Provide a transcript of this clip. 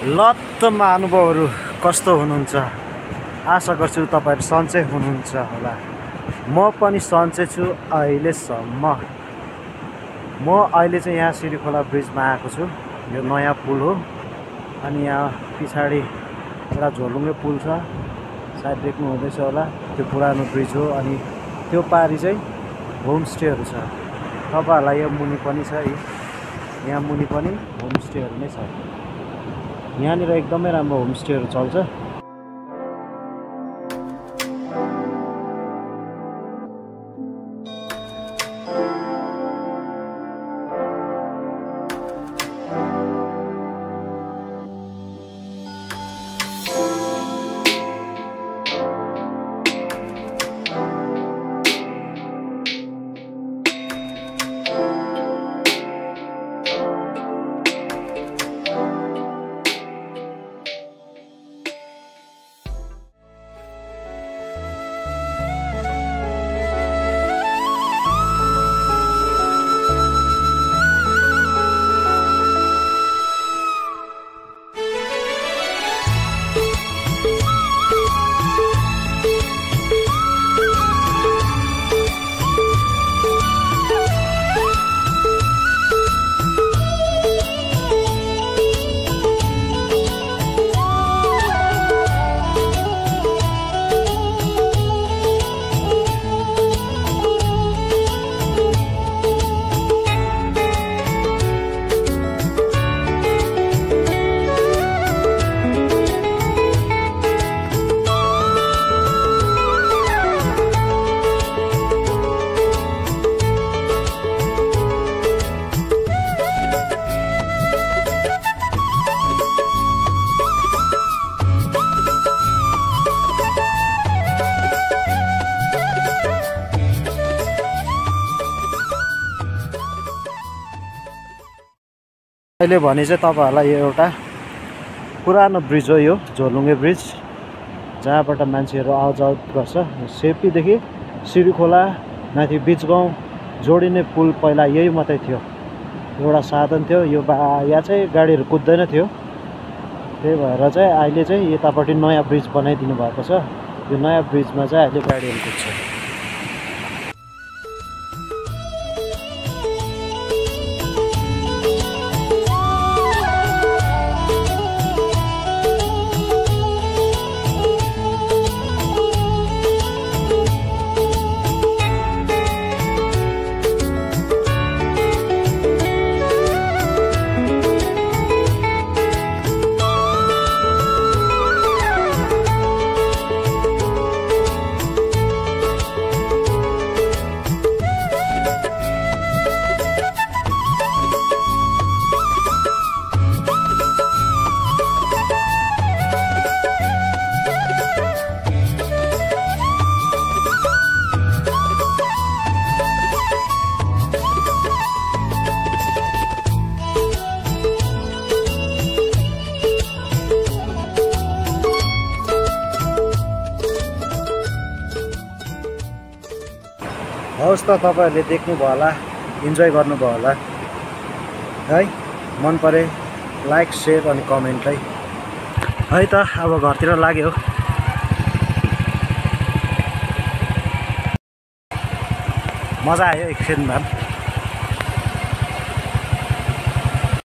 लत्त महानुभावहरू कस्तो हुनुहुन्छ? आशा गर्छु तपाईहरु सन्चै हुनुहुन्छ होला। म पनि सन्चै छु अहिलेसम्म। म अहिले चाहिँ यहाँ सिरीखोला ब्रिजमा आएको छु। यो नयाँ पुल हो अनि यहाँ पछाडि एउटा झोलुङ्गे पुल छ, सायद देख्नु हुँदैछ होला। त्यो पुरानो ब्रिज हो अनि त्यो पारी चाहिँ होमस्टेहरू छ। तपाईहरुलाई यो मुनि पनि छ, यहाँ मुनि पनि होमस्टेहरू नै छ। यहाँनिर एकदमै राम्रो होमस्टेहरू चल्छ। अहिले भने चाहिँ तपाईहरुलाई यो एउटा पुरानो ब्रिज हो, यो झोलुङ्गे ब्रिज, जहाँबाट मान्छेहरू आउजाउ गर्छ। सेप्पीदेखि सिरीखोला माथि बीचगाउँ जोडिने पुल पहिला यही मात्रै थियो, एउटा साधन थियो। यो यहाँ चाहिँ गाडीहरू कुद्दैन थियो, त्यही भएर चाहिँ अहिले चाहिँ यतापट्टि नयाँ ब्रिज बनाइदिनु भएको छ। यो नयाँ ब्रिजमा चाहिँ अहिले गाडीहरू कुद्छ। हवस् त, तपाईहरुले देख्नुभयो होला, इन्जोय गर्नुभयो होला है। मन परे लाइक, शेयर अनि कमेन्ट है त। अब घरतिर लाग्यो। मजा आयो एकछिन भए।